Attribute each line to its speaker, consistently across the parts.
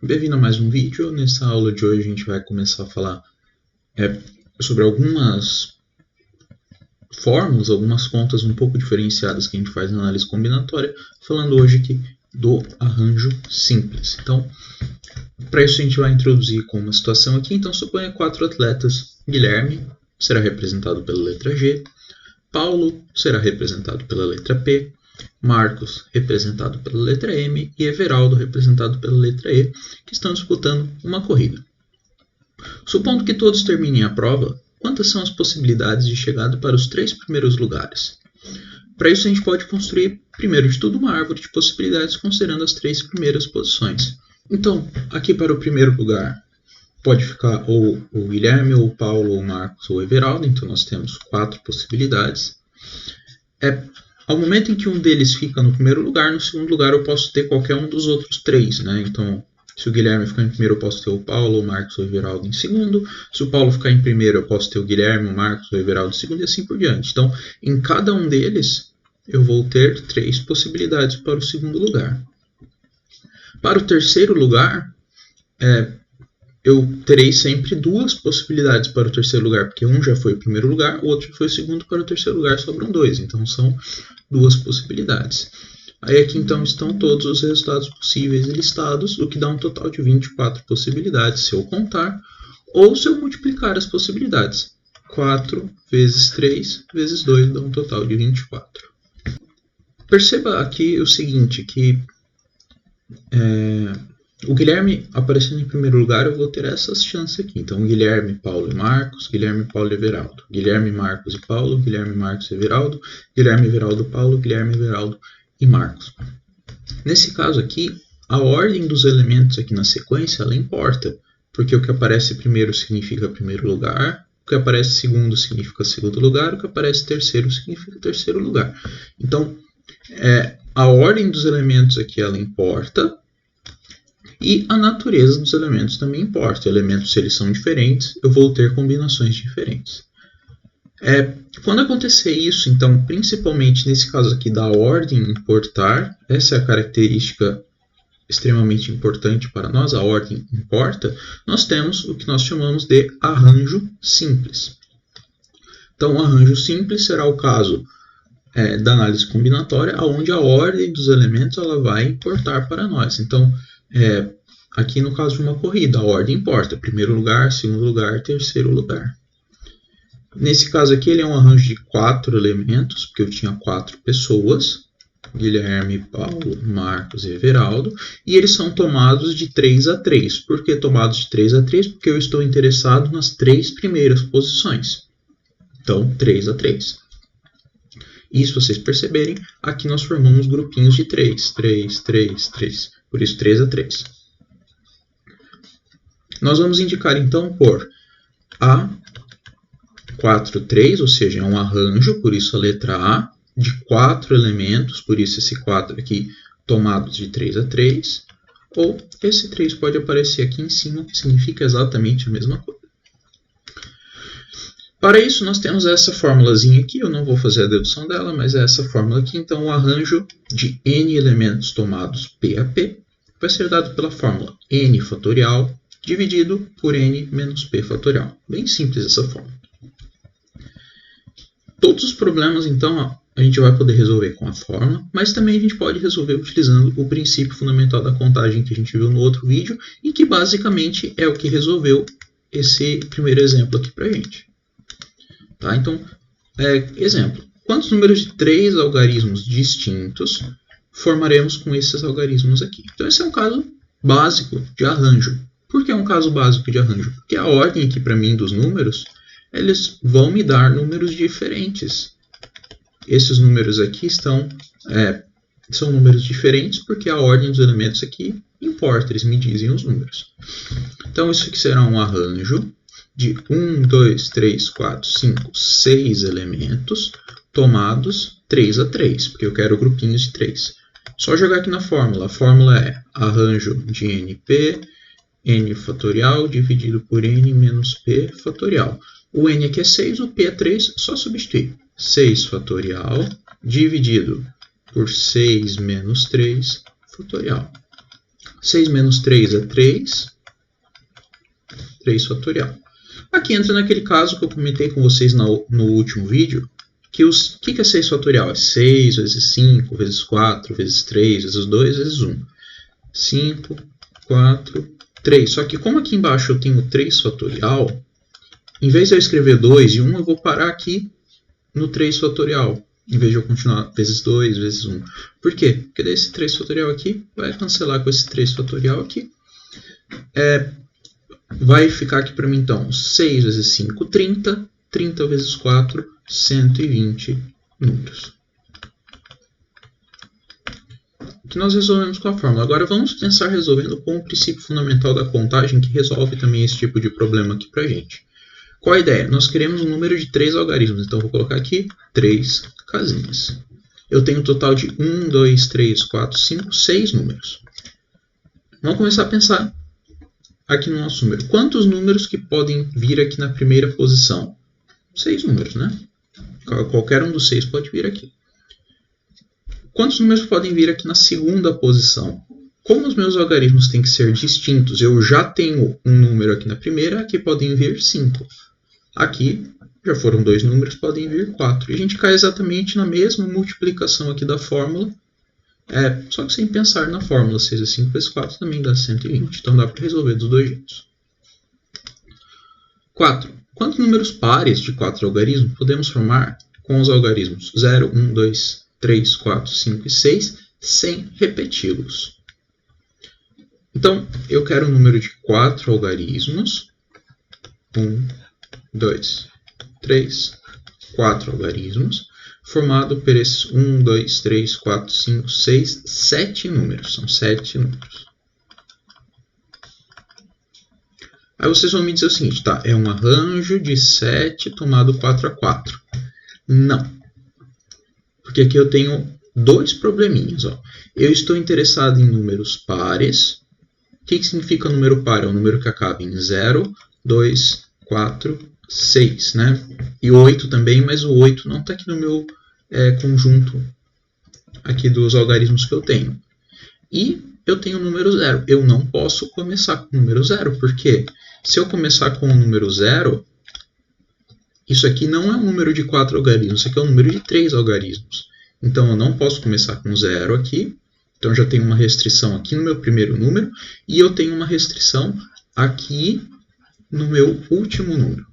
Speaker 1: Bem-vindo a mais um vídeo. Nessa aula de hoje a gente vai começar a falar sobre algumas fórmulas, algumas contas um pouco diferenciadas que a gente faz na análise combinatória, falando hoje aqui do arranjo simples. Então, para isso a gente vai introduzir com uma situação aqui. Então, suponha 4 atletas. Guilherme será representado pela letra G, Paulo será representado pela letra P, Marcos representado pela letra M e Everaldo representado pela letra E, que estão disputando uma corrida. Supondo que todos terminem a prova, quantas são as possibilidades de chegada para os 3 primeiros lugares? Para isso a gente pode construir, primeiro de tudo, uma árvore de possibilidades considerando as 3 primeiras posições. Então, aqui para o primeiro lugar, pode ficar ou o Guilherme, ou o Paulo, ou o Marcos, ou o Everaldo. Então nós temos 4 possibilidades. Ao momento em que um deles fica no primeiro lugar, no segundo lugar eu posso ter qualquer um dos outros 3, né? Então, se o Guilherme ficar em primeiro, eu posso ter o Paulo, o Marcos ou o Everaldo em segundo. Se o Paulo ficar em primeiro, eu posso ter o Guilherme, o Marcos ou o Everaldo em segundo e assim por diante. Então, em cada um deles, eu vou ter 3 possibilidades para o segundo lugar. Para o terceiro lugar, eu terei sempre 2 possibilidades para o terceiro lugar, porque um já foi o primeiro lugar, o outro já foi o segundo. Para o terceiro lugar sobram 2, então são 2 possibilidades. Aí aqui então estão todos os resultados possíveis listados, o que dá um total de 24 possibilidades se eu contar, ou se eu multiplicar as possibilidades. 4 vezes 3 vezes 2 dá um total de 24. Perceba aqui o seguinte, que o Guilherme aparecendo em primeiro lugar, eu vou ter essas chances aqui. Então, Guilherme, Paulo e Marcos, Guilherme, Paulo e Everaldo. Guilherme, Marcos e Paulo, Guilherme, Marcos e Everaldo, Guilherme, Everaldo, Paulo, Guilherme, Everaldo e Marcos. Nesse caso aqui, a ordem dos elementos aqui na sequência, ela importa, porque o que aparece primeiro significa primeiro lugar, o que aparece segundo significa segundo lugar, o que aparece terceiro significa terceiro lugar. Então, a ordem dos elementos aqui, ela importa, e a natureza dos elementos também importa. Elementos, se eles são diferentes, eu vou ter combinações diferentes. Quando acontecer isso, então, principalmente nesse caso aqui da ordem importar, essa é a característica extremamente importante para nós, a ordem importa, nós temos o que nós chamamos de arranjo simples. Então, o arranjo simples será o caso da análise combinatória, onde a ordem dos elementos ela vai importar para nós. Então, aqui no caso de uma corrida, a ordem importa. Primeiro lugar, segundo lugar, terceiro lugar. Nesse caso aqui, ele é um arranjo de 4 elementos, porque eu tinha 4 pessoas, Guilherme, Paulo, Marcos e Everaldo, e eles são tomados de 3 a 3. Por que tomados de 3 a 3? Porque eu estou interessado nas 3 primeiras posições. Então, 3 a 3. E se vocês perceberem, aqui nós formamos grupinhos de 3, 3, 3, 3. Por isso, 3 a 3. Nós vamos indicar, então, por A, 4, 3, ou seja, é um arranjo, por isso a letra A, de 4 elementos, por isso esse 4 aqui tomados de 3 a 3, ou esse 3 pode aparecer aqui em cima, que significa exatamente a mesma coisa. Para isso, nós temos essa formulazinha aqui, eu não vou fazer a dedução dela, mas é essa fórmula aqui. Então, o arranjo de n elementos tomados P a P vai ser dado pela fórmula n fatorial dividido por n menos p fatorial. Bem simples essa fórmula. Todos os problemas, então, a gente vai poder resolver com a fórmula, mas também a gente pode resolver utilizando o princípio fundamental da contagem que a gente viu no outro vídeo e que basicamente é o que resolveu esse primeiro exemplo aqui para a gente. Tá? Então, exemplo. Quantos números de 3 algarismos distintos formaremos com esses algarismos aqui? Então, esse é um caso básico de arranjo. Por que é um caso básico de arranjo? Porque a ordem aqui para mim dos números, eles vão me dar números diferentes. Esses números aqui são números diferentes porque a ordem dos elementos aqui importa, eles me dizem os números. Então, isso aqui será um arranjo de 1, 2, 3, 4, 5, 6 elementos tomados 3 a 3, porque eu quero grupinhos de 3. Só jogar aqui na fórmula. A fórmula é arranjo de NP, n fatorial dividido por n menos p fatorial. O n aqui é 6, o p é 3, só substituir. 6 fatorial dividido por 6 menos 3 fatorial. 6 menos 3 é 3. 3 fatorial. Aqui entra naquele caso que eu comentei com vocês no último vídeo, que o que é 6 fatorial? É 6 vezes 5, vezes 4, vezes 3, vezes 2, vezes 1. 5, 4, 3. Só que como aqui embaixo eu tenho 3 fatorial, em vez de eu escrever 2 e 1, eu vou parar aqui no 3 fatorial, em vez de eu continuar vezes 2, vezes 1. Por quê? Porque daí esse 3 fatorial aqui vai cancelar com esse 3 fatorial aqui. Vai ficar aqui para mim, então, 6 vezes 5, 30. 30 vezes 4, 120 números. Que nós resolvemos com a fórmula. Agora vamos pensar resolvendo com o princípio fundamental da contagem, que resolve também esse tipo de problema aqui para a gente. Qual a ideia? Nós queremos um número de 3 algarismos, então vou colocar aqui 3 casinhas. Eu tenho um total de 1, 2, 3, 4, 5, 6 números. Vamos começar a pensar aqui no nosso número. Quantos números que podem vir aqui na primeira posição? 6 números, né? Qualquer um dos 6 pode vir aqui. Quantos números podem vir aqui na segunda posição? Como os meus algarismos têm que ser distintos, eu já tenho um número aqui na primeira, aqui podem vir 5. Aqui já foram 2 números, podem vir 4. E a gente cai exatamente na mesma multiplicação aqui da fórmula, só que sem pensar na fórmula. 6 vezes 5 vezes 4 também dá 120. Então dá para resolver dos dois jeitos. 4. Quantos números pares de 4 algarismos podemos formar com os algarismos 0, 1, 2, 3, 4, 5 e 6 sem repeti-los? Então, eu quero um número de 4 algarismos. 1, 2, 3, 4 algarismos, formado por esses 1, 2, 3, 4, 5, 6, 7 números. São 7 números. Aí vocês vão me dizer o seguinte, tá? É um arranjo de 7 tomado 4 a 4. Não. Porque aqui eu tenho 2 probleminhas. Ó. Eu estou interessado em números pares. O que significa número par? É um número que acaba em 0, 2, 4, 6. Né? E 8 também, mas o 8 não está aqui no meu conjunto aqui dos algarismos que eu tenho. E eu tenho o número 0. Eu não posso começar com o número 0, porque se eu começar com o número 0, isso aqui não é um número de 4 algarismos, isso aqui é um número de 3 algarismos. Então eu não posso começar com 0 aqui, então já tenho uma restrição aqui no meu primeiro número, e eu tenho uma restrição aqui no meu último número.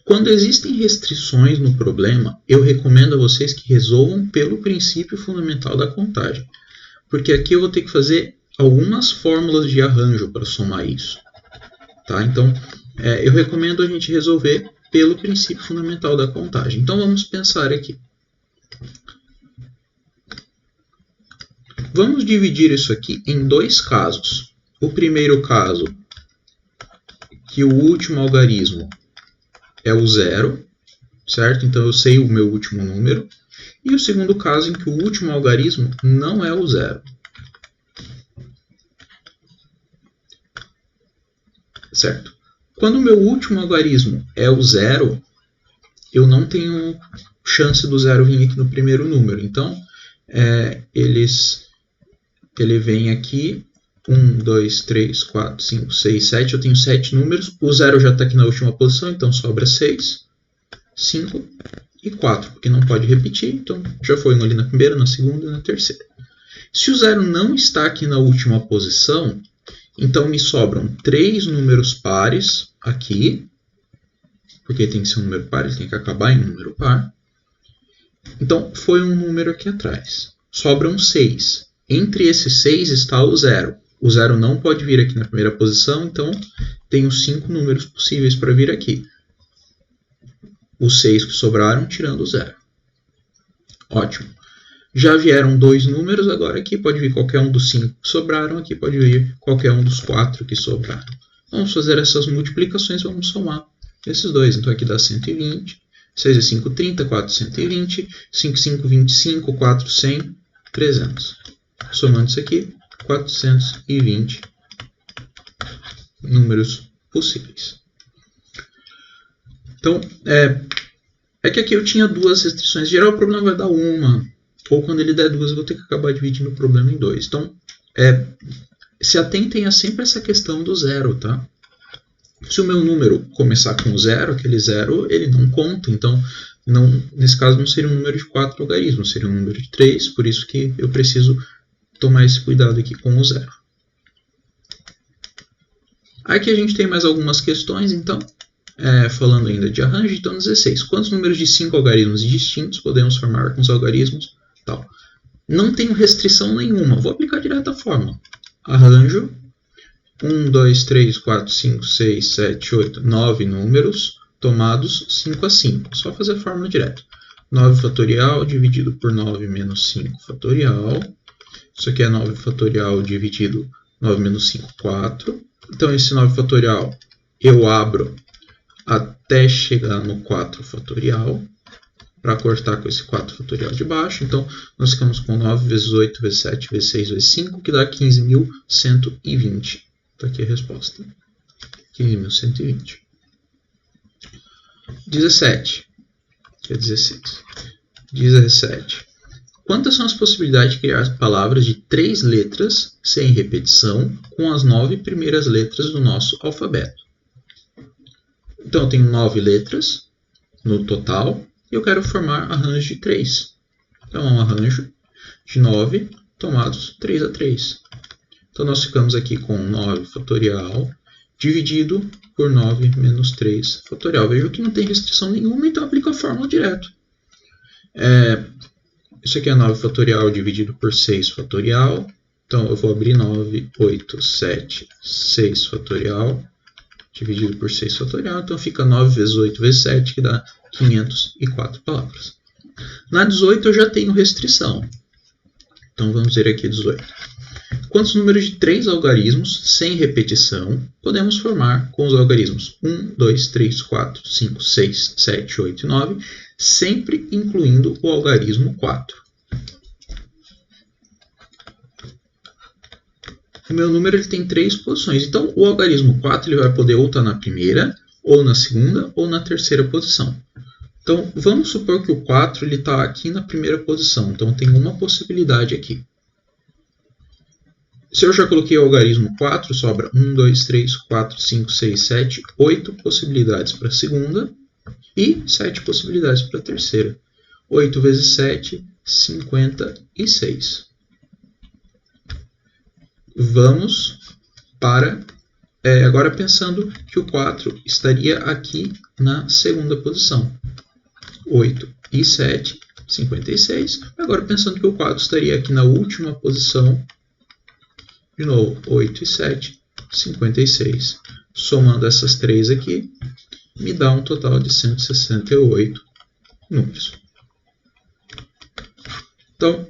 Speaker 1: Quando existem restrições no problema, eu recomendo a vocês que resolvam pelo princípio fundamental da contagem. Porque aqui eu vou ter que fazer algumas fórmulas de arranjo para somar isso. Tá? Então, eu recomendo a gente resolver pelo princípio fundamental da contagem. Então, vamos pensar aqui. Vamos dividir isso aqui em 2 casos. O primeiro caso, que o último algarismo é o 0, certo? Então, eu sei o meu último número. E o segundo caso, em que o último algarismo não é o 0. Certo? Quando o meu último algarismo é o 0, eu não tenho chance do 0 vir aqui no primeiro número. Então, ele vem aqui, 1, 2, 3, 4, 5, 6, 7. Eu tenho 7 números. O 0 já está aqui na última posição, então sobra 6, 5 e 4, porque não pode repetir. Então, já foi um ali na primeira, na segunda e na terceira. Se o 0 não está aqui na última posição, então me sobram 3 números pares aqui, porque tem que ser um número par, ele tem que acabar em um número par. Então, foi um número aqui atrás. Sobram 6. Entre esses 6 está o 0. O 0 não pode vir aqui na primeira posição, então tenho 5 números possíveis para vir aqui. Os 6 que sobraram, tirando o 0. Ótimo. Já vieram 2 números, agora aqui pode vir qualquer um dos 5 que sobraram, aqui pode vir qualquer um dos 4 que sobraram. Vamos fazer essas multiplicações, vamos somar esses dois. Então aqui dá 120, 6 vezes 5, 30, 4, 120, 5, 5, 25, 4, 100, 300. Somando isso aqui, 420 números possíveis. Então, é que aqui eu tinha 2 restrições. Em geral, o problema vai dar uma. Ou quando ele der 2, eu vou ter que acabar dividindo o problema em 2. Então, Se atentem a sempre essa questão do zero, tá? Se o meu número começar com zero, aquele zero ele não conta, então nesse caso não seria um número de 4 logaritmos, seria um número de 3, por isso que eu preciso tomar esse cuidado aqui com o zero. Aqui a gente tem mais algumas questões, então, falando ainda de arranjo, então 16. Quantos números de 5 algarismos distintos podemos formar com os algarismos? Tal. Não tenho restrição nenhuma, vou aplicar direto a fórmula. Arranjo 1, 2, 3, 4, 5, 6, 7, 8, 9 números tomados 5 a 5. Só fazer a fórmula direto. 9 fatorial dividido por 9 menos 5 fatorial. Isso aqui é 9 fatorial dividido 9 menos 5, 4. Então, esse 9 fatorial eu abro até chegar no 4 fatorial, para cortar com esse 4 fatorial de baixo. Então, nós ficamos com 9 vezes 8 vezes 7 vezes 6 vezes 5, que dá 15.120. Está aqui a resposta. 15.120. 17. Que é 16. 17. Quantas são as possibilidades de criar palavras de 3 letras sem repetição com as 9 primeiras letras do nosso alfabeto? Então, eu tenho 9 letras no total e eu quero formar arranjo de 3. Então, é um arranjo de 9 tomados 3 a 3. Então, nós ficamos aqui com 9 fatorial dividido por 9 menos 3 fatorial. Veja que não tem restrição nenhuma, então aplico a fórmula direto. Isso aqui é 9 fatorial dividido por 6 fatorial. Então, eu vou abrir 9, 8, 7, 6 fatorial dividido por 6 fatorial. Então, fica 9 vezes 8 vezes 7, que dá 504 palavras. Na 18, eu já tenho restrição. Então, vamos ver aqui 18. Quantos números de 3 algarismos sem repetição podemos formar com os algarismos 1, 2, 3, 4, 5, 6, 7, 8 e 9, sempre incluindo o algarismo 4? O meu número ele tem 3 posições. Então, o algarismo 4 ele vai poder ou estar na primeira, ou na segunda, ou na terceira posição. Então, vamos supor que o 4 está aqui na primeira posição. Então, tem uma possibilidade aqui. Se eu já coloquei o algarismo 4, sobra 1, 2, 3, 4, 5, 6, 7, 8 possibilidades para a segunda e 7 possibilidades para a terceira. 8 vezes 7, 56. Vamos para... agora pensando que o 4 estaria aqui na segunda posição. 8 e 7, 56. Agora pensando que o 4 estaria aqui na última posição. De novo, 8 e 7, 56. Somando essas 3 aqui, me dá um total de 168 números. Então,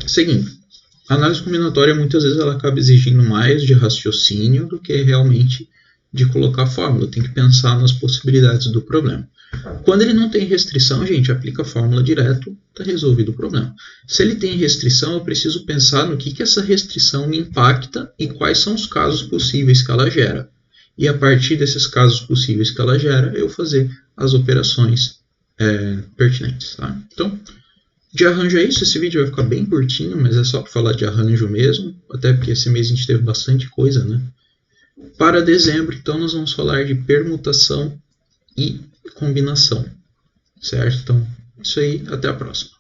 Speaker 1: seguinte, a análise combinatória muitas vezes ela acaba exigindo mais de raciocínio do que realmente de colocar fórmula. Tem que pensar nas possibilidades do problema. Quando ele não tem restrição, gente, aplica a fórmula direto, está resolvido o problema. Se ele tem restrição, eu preciso pensar no que essa restrição me impacta e quais são os casos possíveis que ela gera. E a partir desses casos possíveis que ela gera, eu fazer as operações pertinentes. Tá? Então, de arranjo é isso. Esse vídeo vai ficar bem curtinho, mas é só para falar de arranjo mesmo, até porque esse mês a gente teve bastante coisa, né? Para dezembro, então, nós vamos falar de permutação e combinação, certo? Então, isso aí, até a próxima.